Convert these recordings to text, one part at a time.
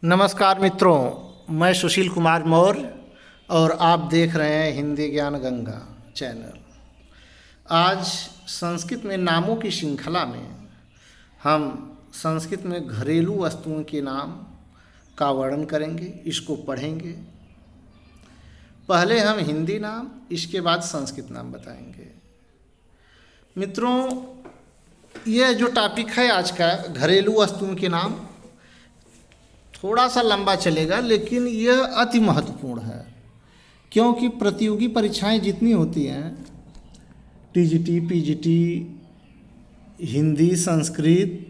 नमस्कार मित्रों, मैं सुशील कुमार मौर्य और आप देख रहे हैं हिंदी ज्ञान गंगा चैनल। आज संस्कृत में नामों की श्रृंखला में हम संस्कृत में घरेलू वस्तुओं के नाम का वर्णन करेंगे, इसको पढ़ेंगे। पहले हम हिंदी नाम, इसके बाद संस्कृत नाम बताएंगे। मित्रों, यह जो टॉपिक है आज का, घरेलू वस्तुओं के नाम, थोड़ा सा लंबा चलेगा लेकिन यह अति महत्वपूर्ण है, क्योंकि प्रतियोगी परीक्षाएं जितनी होती हैं, टीजीटी, पीजीटी, हिंदी, संस्कृत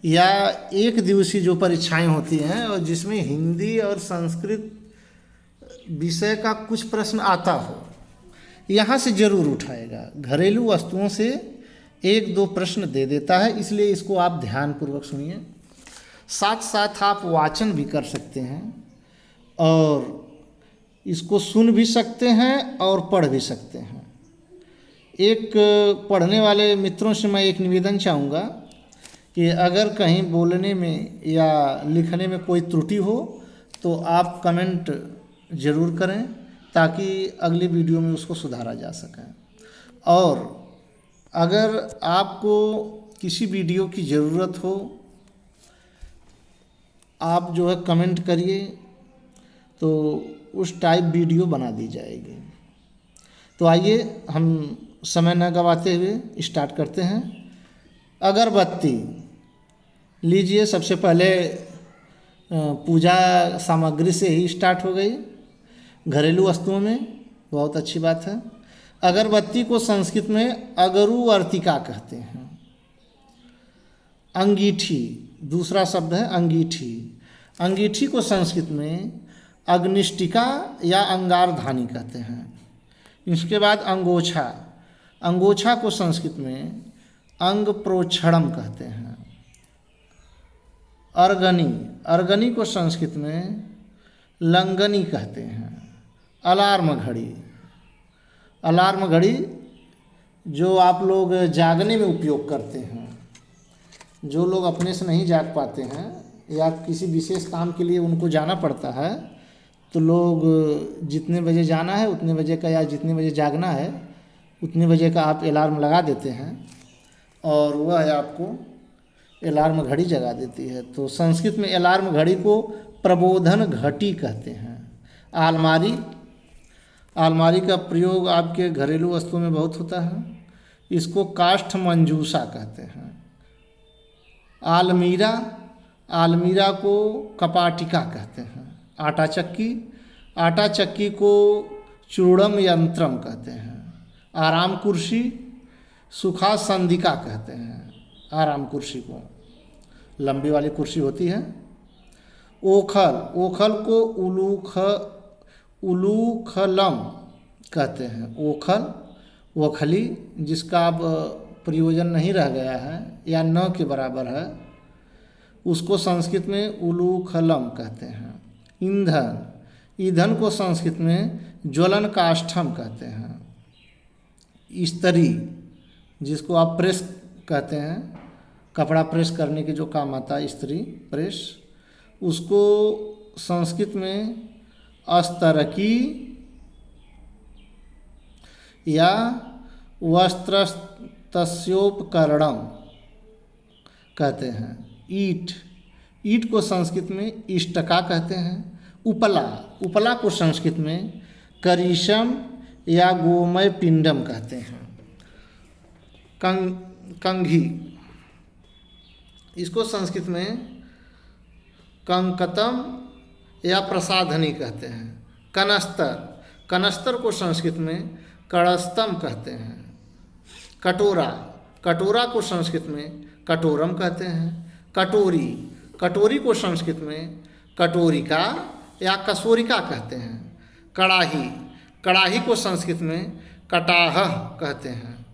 या एक दिवसीय जो परीक्षाएं होती हैं और जिसमें हिंदी और संस्कृत विषय का कुछ प्रश्न आता हो, यहाँ से ज़रूर उठाएगा। घरेलू वस्तुओं से एक दो प्रश्न दे देता है, इसलिए इसको आप ध्यानपूर्वक सुनिए। साथ साथ आप वाचन भी कर सकते हैं और इसको सुन भी सकते हैं और पढ़ भी सकते हैं। एक पढ़ने वाले मित्रों से मैं एक निवेदन चाहूँगा कि अगर कहीं बोलने में या लिखने में कोई त्रुटि हो तो आप कमेंट ज़रूर करें, ताकि अगली वीडियो में उसको सुधारा जा सके। और अगर आपको किसी वीडियो की ज़रूरत हो, आप जो है कमेंट करिए तो उस टाइप वीडियो बना दी जाएगी। तो आइए हम समय न गंवाते हुए स्टार्ट करते हैं। अगरबत्ती लीजिए, सबसे पहले पूजा सामग्री से ही स्टार्ट हो गई घरेलू वस्तुओं में, बहुत अच्छी बात है। अगरबत्ती को संस्कृत में अगरुवर्तिका कहते हैं। अंगीठी दूसरा शब्द है, अंगीठी। अंगीठी को संस्कृत में अग्निष्टिका या अंगारधानी कहते हैं। इसके बाद अंगोछा। अंगोछा को संस्कृत में अंग प्रोक्षणम कहते हैं। अर्गनी। अर्गनी को संस्कृत में लंगनी कहते हैं। अलार्म घड़ी। अलार्म घड़ी जो आप लोग जागने में उपयोग करते हैं, जो लोग अपने से नहीं जाग पाते हैं या किसी विशेष काम के लिए उनको जाना पड़ता है, तो लोग जितने बजे जाना है उतने बजे का या जितने बजे जागना है उतने बजे का आप अलार्म लगा देते हैं और वह आपको अलार्म घड़ी जगा देती है। तो संस्कृत में अलार्म घड़ी को प्रबोधन घटी कहते हैं। आलमारी। आलमारी का प्रयोग आपके घरेलू वस्तुओं में बहुत होता है, इसको काष्ठ मंजूषा कहते हैं। आलमीरा। आलमीरा को कपाटिका कहते हैं। आटा चक्की। आटा चक्की को चूड़म यंत्रम कहते हैं। आराम कुर्सी। सुखासंदिका कहते हैं आराम कुर्सी को, लंबी वाली कुर्सी होती है। ओखल। ओखल को उलूखलम कहते हैं। ओखल, ओखली, जिसका अब प्रयोजन नहीं रह गया है या न के बराबर है, उसको संस्कृत में उलूखलम कहते हैं। ईंधन। ईंधन को संस्कृत में ज्वलन काष्ठम कहते हैं। इस्त्री, जिसको आप प्रेस कहते हैं, कपड़ा प्रेस करने के जो काम आता है, इस्त्री प्रेस, उसको संस्कृत में अस्तरकी या वस्त्रस्तस्योपकरणम कहते हैं। ईट। ईट को संस्कृत में इष्टका कहते हैं। उपला। उपला को संस्कृत में करीशम या गोमय पिंडम कहते हैं। कंघी। इसको संस्कृत में कंकतम या प्रसाधनी कहते हैं। कनस्तर। कनस्तर को संस्कृत में कड़स्तम कहते हैं। कटोरा। कटोरा को संस्कृत में कटोरम कहते हैं। कटोरी। कटोरी को संस्कृत में कटोरिका या कसोरिका कहते हैं। कड़ाही। कड़ाही को संस्कृत में कटाह कहते हैं।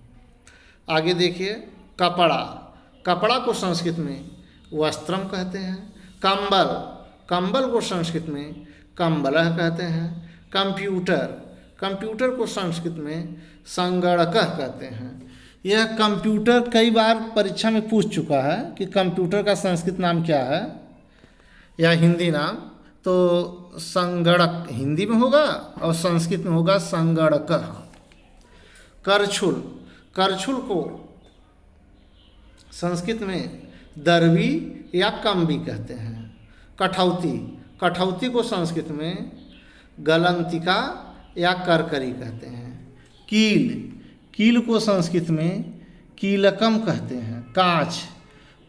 आगे देखिए, कपड़ा। कपड़ा को संस्कृत में वस्त्रम कहते हैं। कंबल। कंबल को संस्कृत में कंबलह कहते हैं। कंप्यूटर। कंप्यूटर को संस्कृत में संगणकः कहते हैं। यह कंप्यूटर कई बार परीक्षा में पूछ चुका है कि कंप्यूटर का संस्कृत नाम क्या है। या हिंदी नाम, तो संगणक हिंदी में होगा और संस्कृत में होगा संगणक। करछुल, करछुल को संस्कृत में दरवी या कम्बी कहते हैं। कठौती, कठौती को संस्कृत में गलंतिका या करकरी कहते हैं। कील, कील को संस्कृत में कीलकम कहते हैं। कांच,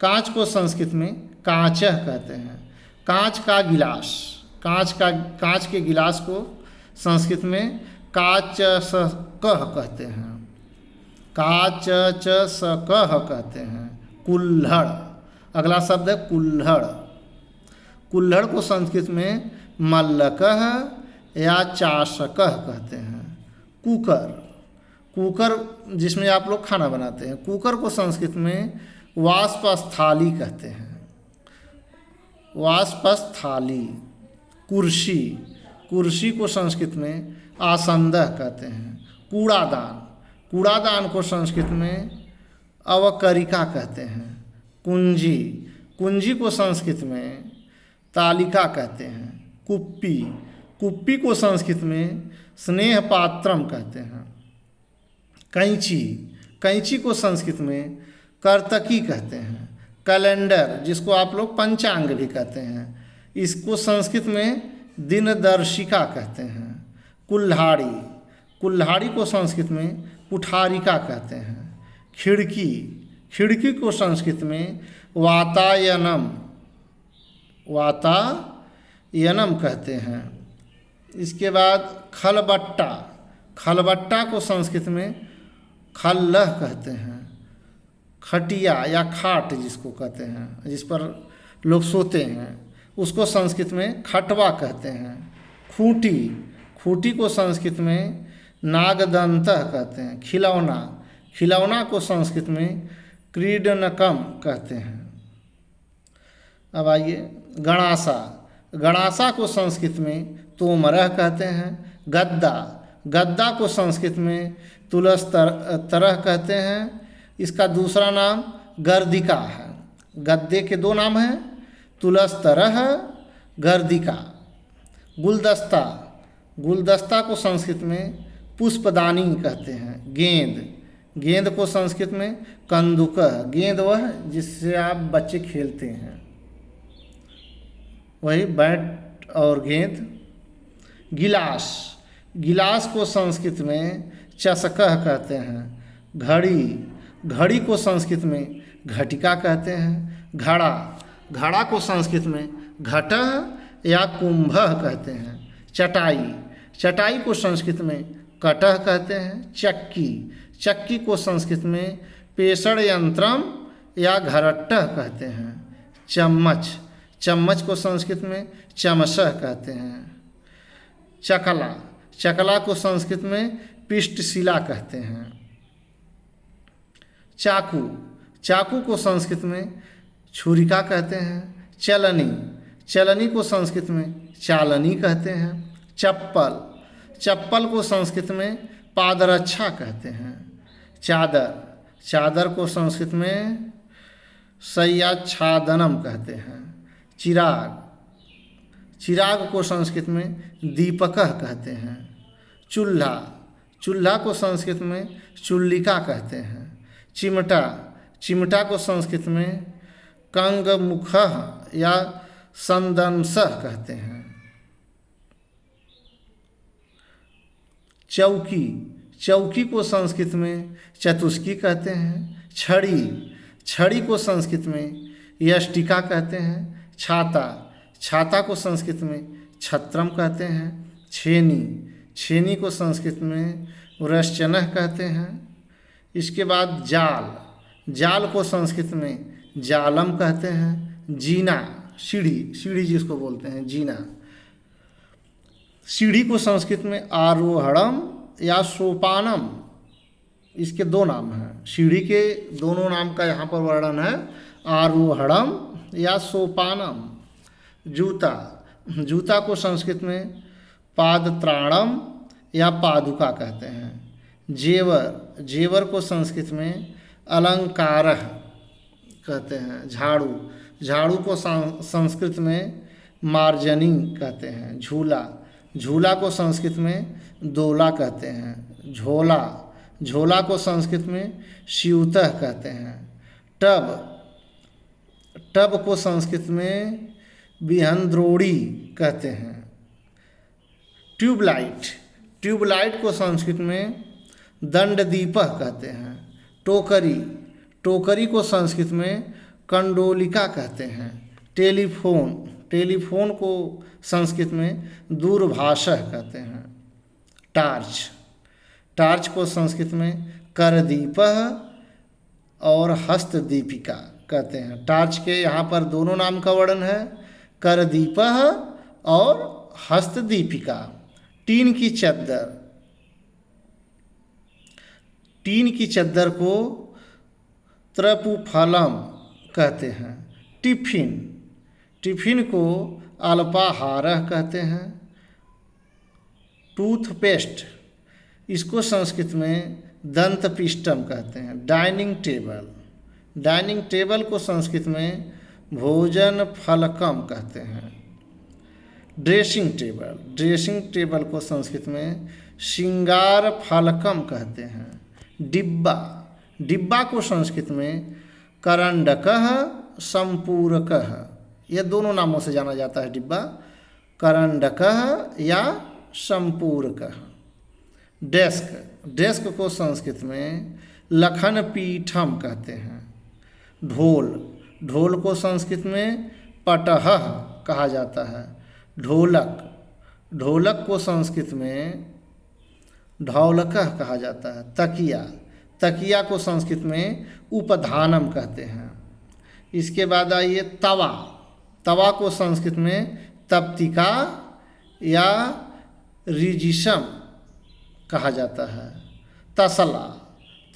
कांच को संस्कृत में कांचह कहते हैं। कांच का गिलास, कांच के गिलास को संस्कृत में काचसकह कहते हैं। काचचसकह कहते हैं। कुल्हड़, अगला शब्द है कुल्हड़। कुल्हड़ को संस्कृत में मल्लकह या चाशकह कहते हैं। कुकर, कुकर जिसमें आप लोग खाना बनाते हैं, कुकर को संस्कृत में वाष्पस्थाली कहते हैं। वाष्पस्थाली। कुर्सी, कुर्सी को संस्कृत में आसंदह कहते हैं। कूड़ादान, कूड़ादान को संस्कृत में अवकरिका कहते हैं। कुंजी, कुंजी को संस्कृत में तालिका कहते हैं। कुप्पी, कुप्पी को संस्कृत में स्नेह पात्रम कहते हैं। कैंची, कैंची को संस्कृत में कर्तकी कहते हैं। कैलेंडर, जिसको आप लोग पंचांग भी कहते हैं, इसको संस्कृत में दिनदर्शिका कहते हैं। कुल्हाड़ी, कुल्हाड़ी को संस्कृत में कुठारिका कहते हैं। खिड़की, खिड़की को संस्कृत में वातायनम, वातायनम कहते हैं। इसके बाद खलबट्टा, खलबट्टा को संस्कृत में खल्लह कहते हैं। खटिया या खाट जिसको कहते हैं, जिस पर लोग सोते हैं, उसको संस्कृत में खटवा कहते हैं। खूंटी, खूंटी को संस्कृत में नागदंतः कहते हैं। खिलौना, खिलौना को संस्कृत में क्रीडनकम कहते हैं। अब आइए गणासा, गणासा को संस्कृत में तोमरह कहते हैं। गद्दा, गद्दा को संस्कृत में तुलस तरह कहते हैं। इसका दूसरा नाम गर्दिका है। गद्दे के दो नाम हैं, तुलस तरह, गर्दिका। गुलदस्ता, गुलदस्ता को संस्कृत में पुष्पदानी कहते हैं। गेंद, गेंद को संस्कृत में कंदुकह, गेंद वह जिससे आप बच्चे खेलते हैं, वही बैट और गेंद। गिलास, गिलास को संस्कृत में चषकह कहते हैं। घड़ी, घड़ी को संस्कृत में घटिका कहते हैं। घड़ा, घड़ा को संस्कृत में घटह या कुंभः कहते हैं। चटाई, चटाई को संस्कृत में कटह कहते हैं। चक्की, चक्की को संस्कृत में पेषण यंत्रम या घरट्टह कहते हैं। चम्मच, चम्मच को संस्कृत में चमसह कहते हैं। चकला, चकला को संस्कृत में पिष्टशिला कहते हैं। चाकू, चाकू को संस्कृत में छुरिका कहते हैं। चलनी, चलनी को संस्कृत में चालनी कहते हैं। चप्पल, चप्पल को संस्कृत में पादरक्षा कहते हैं। चादर, चादर को संस्कृत में शय्याच्छादनम कहते हैं। चिराग, चिराग को संस्कृत में दीपकः कहते हैं। चूल्हा, चूल्हा को संस्कृत में चुल्लिका कहते हैं। चिमटा, चिमटा को संस्कृत में कंगमुखः या संदंसः कहते हैं। चौकी, चौकी को संस्कृत में चतुष्की कहते हैं। छड़ी, छड़ी को संस्कृत में यष्टिका कहते हैं। छाता, छाता को संस्कृत में छत्रम कहते हैं। छेनी, छेनी को संस्कृत में वृश्चनः कहते हैं। इसके बाद जाल, जाल को संस्कृत में जालम कहते हैं। जीना, सीढ़ी, सीढ़ी जिसको बोलते हैं जीना। सीढ़ी को संस्कृत में आरोहणम या सोपानम, इसके दो नाम हैं। सीढ़ी के दोनों नाम का यहाँ पर वर्णन है, आरोहणम या सोपानम। जूता, जूता को संस्कृत में पादत्राणम या पादुका कहते हैं। जेवर, जेवर को संस्कृत में अलंकारः कहते हैं। झाड़ू, झाड़ू को संस्कृत में मार्जनी कहते हैं। झूला, झूला को संस्कृत में दोला कहते हैं। झोला, झोला को संस्कृत में स्यूतः कहते हैं। टब, टब को संस्कृत में विहंद्रोड़ी कहते हैं। ट्यूबलाइट, ट्यूबलाइट को संस्कृत में दंडदीपः कहते हैं। टोकरी, टोकरी को संस्कृत में कंडोलिका कहते हैं। टेलीफोन, टेलीफोन को संस्कृत में दूरभाषः कहते हैं। टार्च, टार्च को संस्कृत में करदीपः और हस्तदीपिका कहते हैं। टार्च के यहाँ पर दोनों नाम का वर्णन है, करदीपः और हस्तदीपिका। टीन की चद्दर, टीन की चद्दर को त्रपुफलम कहते हैं। टिफिन, टिफिन को अल्पाहारः कहते हैं। टूथपेस्ट, इसको संस्कृत में दंतपिष्टम कहते हैं। डाइनिंग टेबल, डाइनिंग टेबल को संस्कृत में भोजन फलकम कहते हैं। ड्रेसिंग टेबल, ड्रेसिंग टेबल को संस्कृत में श्रृंगार फलकम कहते हैं। डिब्बा, डिब्बा को संस्कृत में करंडकः संपूरकः, यह दोनों नामों से जाना जाता है डिब्बा, करंडकः या संपूरकः। डेस्क, डेस्क को संस्कृत में लखन पीठम कहते हैं। ढोल, ढोल को संस्कृत में पटहः कहा जाता है। ढोलक, ढोलक को संस्कृत में ढौलकः कहा जाता है। तकिया, तकिया को संस्कृत में उपधानम कहते हैं। इसके बाद आइए तवा, तवा को संस्कृत में तप्तिका या रिजिशम कहा जाता है। तसला,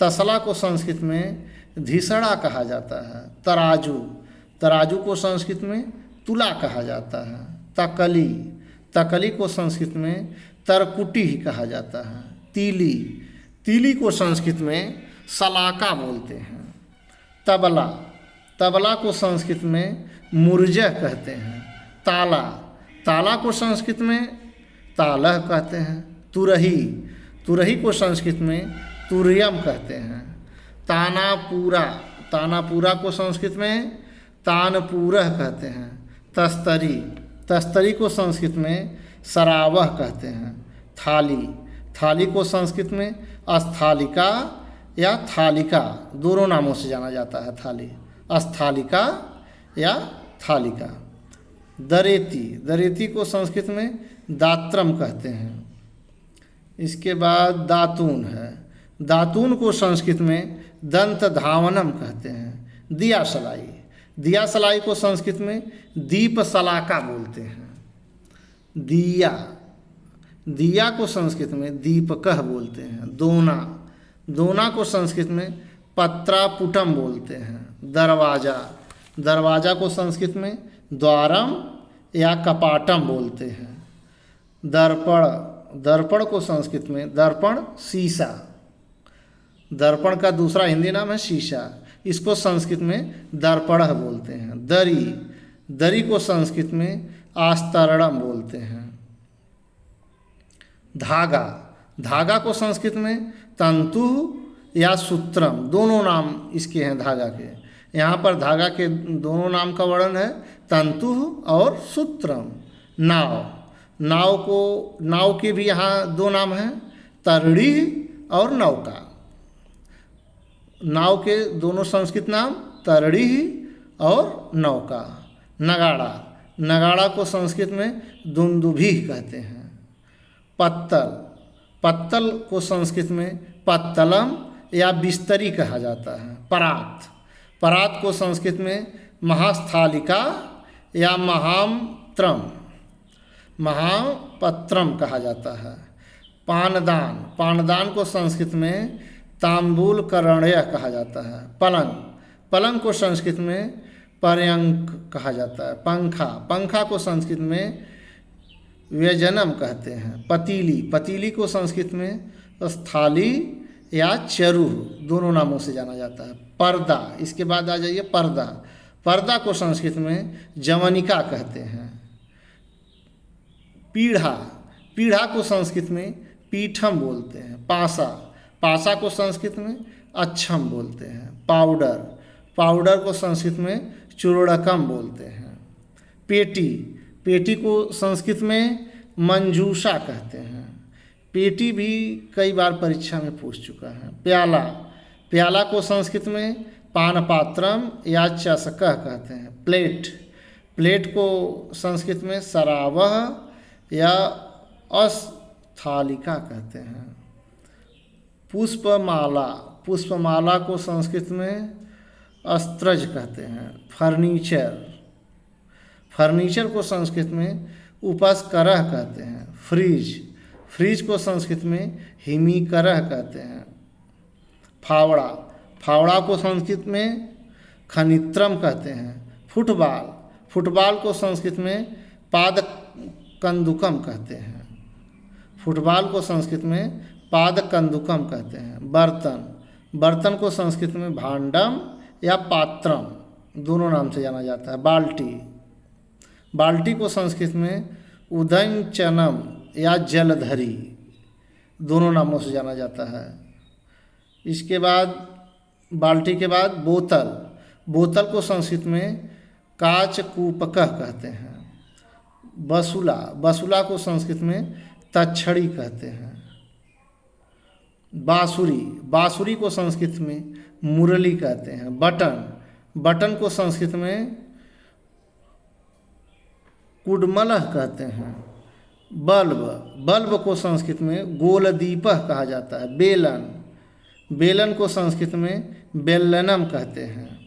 तसला को संस्कृत में धिसड़ा कहा जाता है। तराजू, तराजू को संस्कृत में तुला कहा जाता है। तकली, तकली को संस्कृत में तरकुटी ही कहा जाता है। तीली, तीली को संस्कृत में सलाका बोलते हैं। तबला, तबला को संस्कृत में मुर्जह कहते हैं। ताला, ताला को संस्कृत में तालह कहते हैं। तुरही, तुरही को संस्कृत में तुर्यम कहते हैं। तानापूरा, तानापूरा को संस्कृत में तानपूरह कहते हैं। तस्तरी, तस्तरी को संस्कृत में सरावह कहते हैं। थाली, थाली को संस्कृत में अस्थालिका या थालिका दोनों नामों से जाना जाता है। थाली, अस्थालिका या थालिका। दरेती, दरेती को संस्कृत में दात्रम कहते हैं। इसके बाद दातून है, दातून को संस्कृत में दंत धावनम कहते हैं। दिया सलाई, दिया सलाई को संस्कृत में दीप सलाका बोलते हैं। दिया, दिया को संस्कृत में दीपकः बोलते हैं। दोना, दोना को संस्कृत में पत्रापुटम बोलते हैं। दरवाज़ा, दरवाज़ा को संस्कृत में द्वारम या कपाटम बोलते हैं। दर्पण, दर्पण को संस्कृत में दर्पण शीशा, दर्पण का दूसरा हिंदी नाम है शीशा, इसको संस्कृत में दर्पणः बोलते हैं। दरी, दरी को संस्कृत में आस्तरणम बोलते हैं। धागा, धागा को संस्कृत में तंतु या सूत्रम दोनों नाम इसके हैं धागा के। यहाँ पर धागा के दोनों नाम का वर्णन है, तंतु और सूत्रम। नाव, नाव को, नाव के भी यहाँ दो नाम हैं, तरड़ी और नौका। नाव के दोनों संस्कृत नाम तरड़ी और नौका। नगाड़ा, नगाड़ा को संस्कृत में दुंदुभी कहते हैं। पत्तल, पत्तल को संस्कृत में पत्तलम या बिस्तरी कहा जाता है। परात, परात को संस्कृत में महास्थालिका या महामत्रम, महापत्रम कहा जाता है। पानदान, पानदान को संस्कृत में तांबूल करणय कहा जाता है। पलंग, पलंग को संस्कृत में पर्यंक कहा जाता है। पंखा, पंखा को संस्कृत में व्यजनम कहते हैं। पतीली, पतीली को संस्कृत में स्थाली या चरुह दोनों नामों से जाना जाता है। पर्दा, इसके बाद आ जाइए पर्दा, पर्दा को संस्कृत में जवनिका कहते हैं। पीढ़ा, पीढ़ा को संस्कृत में पीठम बोलते हैं। पासा, पासा को संस्कृत में अच्छम बोलते हैं। पाउडर, पाउडर को संस्कृत में चूर्णकम बोलते हैं। पेटी, पेटी को संस्कृत में मंजूषा कहते हैं। पेटी भी कई बार परीक्षा में पूछ चुका है। प्याला, प्याला को संस्कृत में पानपात्रम या चषकः कहते हैं। प्लेट, प्लेट को संस्कृत में सरावह या अस्थालिका कहते हैं। पुष्पमाला, पुष्पमाला को संस्कृत में अस्त्रज कहते हैं। फर्नीचर, फर्नीचर को संस्कृत में उपस्करः कहते हैं। फ्रिज, फ्रिज को संस्कृत में हिमीकरः कहते हैं। फावड़ा, फावड़ा को संस्कृत में खनित्रम कहते हैं। फुटबॉल, फुटबॉल को संस्कृत में पादकंदुकम कहते हैं। फुटबॉल को संस्कृत में पादकंदुकम कहते हैं। बर्तन, बर्तन को संस्कृत में भांडम या पात्रम दोनों नाम से जाना जाता है। बाल्टी, बाल्टी को संस्कृत में उदंचनम या जलधरी दोनों नामों से जाना जाता है। इसके बाद बाल्टी के बाद बोतल, बोतल को संस्कृत में काचकूपकः कहते हैं। बसुला, बसुला को संस्कृत में तच्छड़ी कहते हैं। बांसुरी, बांसुरी को संस्कृत में मुरली कहते हैं। बटन, बटन को संस्कृत में कुडमलः कहते हैं। बल्ब, बल्ब को संस्कृत में गोलदीपः कहा जाता है। बेलन, बेलन को संस्कृत में बेल्लनम कहते हैं।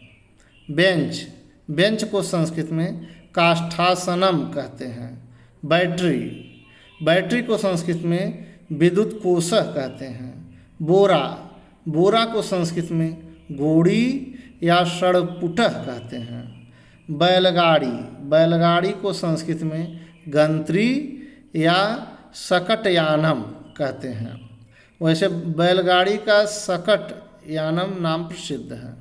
बेंच, बेंच को संस्कृत में काष्ठासनम कहते हैं। बैटरी, बैटरी को संस्कृत में विद्युत कोशः कहते हैं। बोरा, बोरा को संस्कृत में गोड़ी या षड़पुटः कहते हैं। बैलगाड़ी, बैलगाड़ी को संस्कृत में गंत्री या सकटयानम कहते हैं। वैसे बैलगाड़ी का सकटयानम नाम प्रसिद्ध है।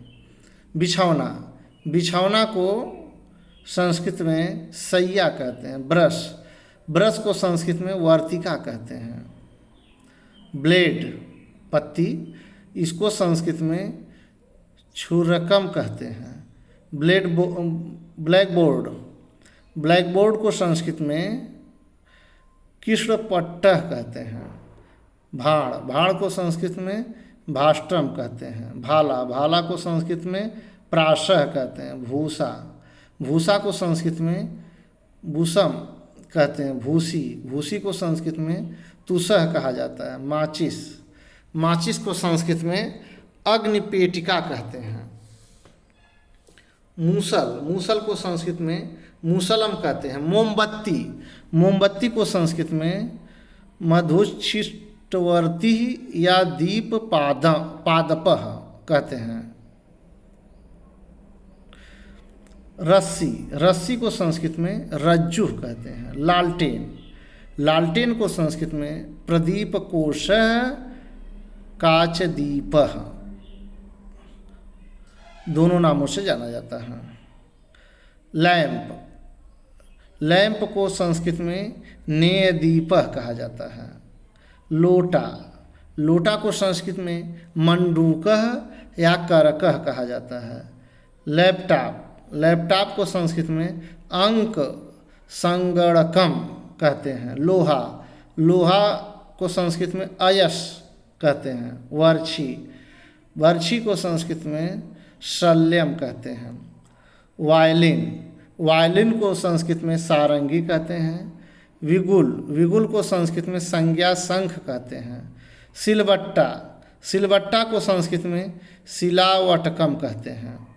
बिछौना, बिछौना को संस्कृत में सैया कहते हैं। ब्रश, ब्रश को संस्कृत में वर्तिका कहते हैं। ब्लेड, पत्ती, इसको संस्कृत में छुरकम कहते हैं। ब्लैक बोर्ड, ब्लैक बोर्ड को संस्कृत में कृष्णपट्टः कहते हैं। भाड़, भाड़ को संस्कृत में भाष्ट्रम कहते हैं। भाला, भाला को संस्कृत में प्राशः कहते हैं। भूसा, भूसा को संस्कृत में भूसम कहते हैं। भूसी, भूसी को संस्कृत में तुषः कहा जाता है। माचिस, माचिस को संस्कृत में अग्निपेटिका कहते हैं। मूसल, मूसल को संस्कृत में मूसलम कहते हैं। मोमबत्ती, मोमबत्ती को संस्कृत में मधुच्छिष्टवर्ती या दीप पादपः कहते हैं। रस्सी, रस्सी को संस्कृत में रज्जु कहते हैं। लालटेन, लालटेन को संस्कृत में प्रदीप कोशः काचदीपः दोनों नामों से जाना जाता है। लैंप, लैंप को संस्कृत में नेयदीपः कहा जाता है। लोटा, लोटा को संस्कृत में मंडूकः या करकः कहा जाता है। लैपटॉप, लैपटॉप को संस्कृत में अंक संगणकम कहते हैं। लोहा, लोहा को संस्कृत में अयस कहते हैं। वर्छी, वर्छी को संस्कृत में शल्यम कहते हैं। वायलिन, वायलिन को संस्कृत में सारंगी कहते हैं। विगुल, विगुल को संस्कृत में संज्ञा शंख कहते हैं। सिलबट्टा, सिलबट्टा को संस्कृत में शिलावटकम कहते हैं।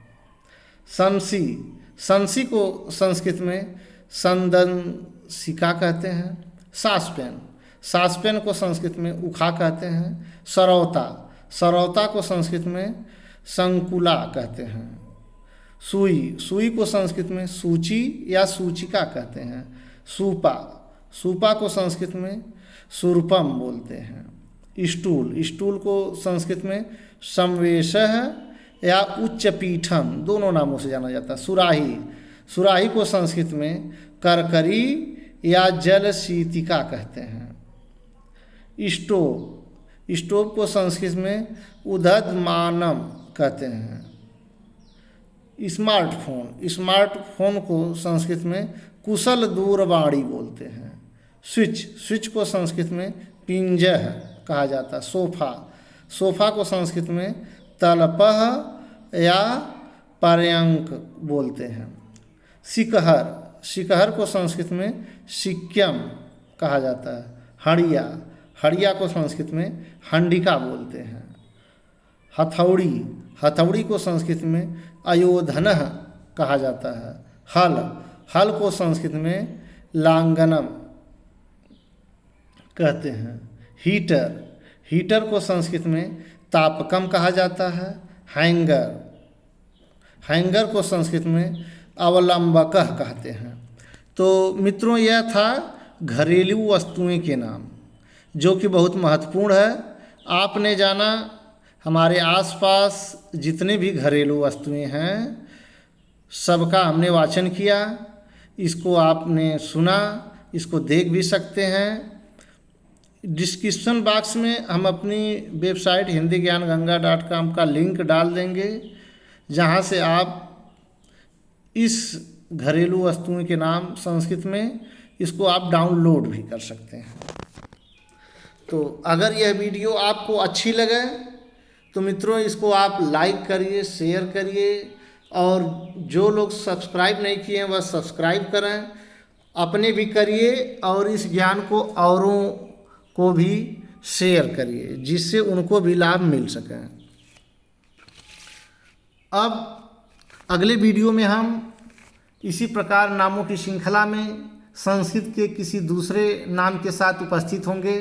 संसी, संसी को संस्कृत में संदंसिका कहते हैं। सासपेन, सासपेन को संस्कृत में उखा कहते हैं। सरौता, सरौता को संस्कृत में संकुला कहते हैं। सुई, सुई को संस्कृत में सूची या सूचिका कहते हैं। सूपा, सूपा को संस्कृत में सुरपम बोलते हैं। स्टूल, स्टूल को संस्कृत में संवेशः या उच्च पीठम दोनों नामों से जाना जाता है। सुराही, सुराही को संस्कृत में करकरी या जल शीतिका कहते हैं। स्टोव, स्टोव को संस्कृत में उदधमानम कहते हैं। स्मार्टफोन, स्मार्टफोन को संस्कृत में कुशल दूरवाणी बोलते हैं। स्विच, स्विच को संस्कृत में पिंजह कहा जाता है। सोफा, सोफा को संस्कृत में तलपह या पर्यंक बोलते हैं। शिकहर, शिकहर को संस्कृत में शिक्यम कहा जाता है। हड़िया, हड़िया को संस्कृत में हंडिका बोलते हैं। हथौड़ी, हथौड़ी को संस्कृत में अयोधनः कहा जाता है। हल, हल को संस्कृत में लांगनम कहते हैं। हीटर, हीटर को संस्कृत में तापकम कहा जाता है। हैंगर, हैंगर को संस्कृत में अवलंबकः कहते हैं। तो मित्रों, यह था घरेलू वस्तुएं के नाम, जो कि बहुत महत्वपूर्ण है। आपने जाना हमारे आसपास जितने भी घरेलू वस्तुएं हैं सबका हमने वाचन किया। इसको आपने सुना, इसको देख भी सकते हैं। डिस्क्रिप्शन बॉक्स में हम अपनी वेबसाइट hindigyanganga.com का लिंक डाल देंगे, जहां से आप इस घरेलू वस्तुओं के नाम संस्कृत में इसको आप डाउनलोड भी कर सकते हैं। तो अगर यह वीडियो आपको अच्छी लगे तो मित्रों इसको आप लाइक करिए, शेयर करिए, और जो लोग सब्सक्राइब नहीं किए हैं वह सब्सक्राइब करें, अपने भी करिए और इस ज्ञान को औरों को भी शेयर करिए, जिससे उनको भी लाभ मिल सके। अब अगले वीडियो में हम इसी प्रकार नामों की श्रृंखला में संस्कृत के किसी दूसरे नाम के साथ उपस्थित होंगे।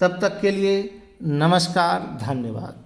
तब तक के लिए नमस्कार, धन्यवाद।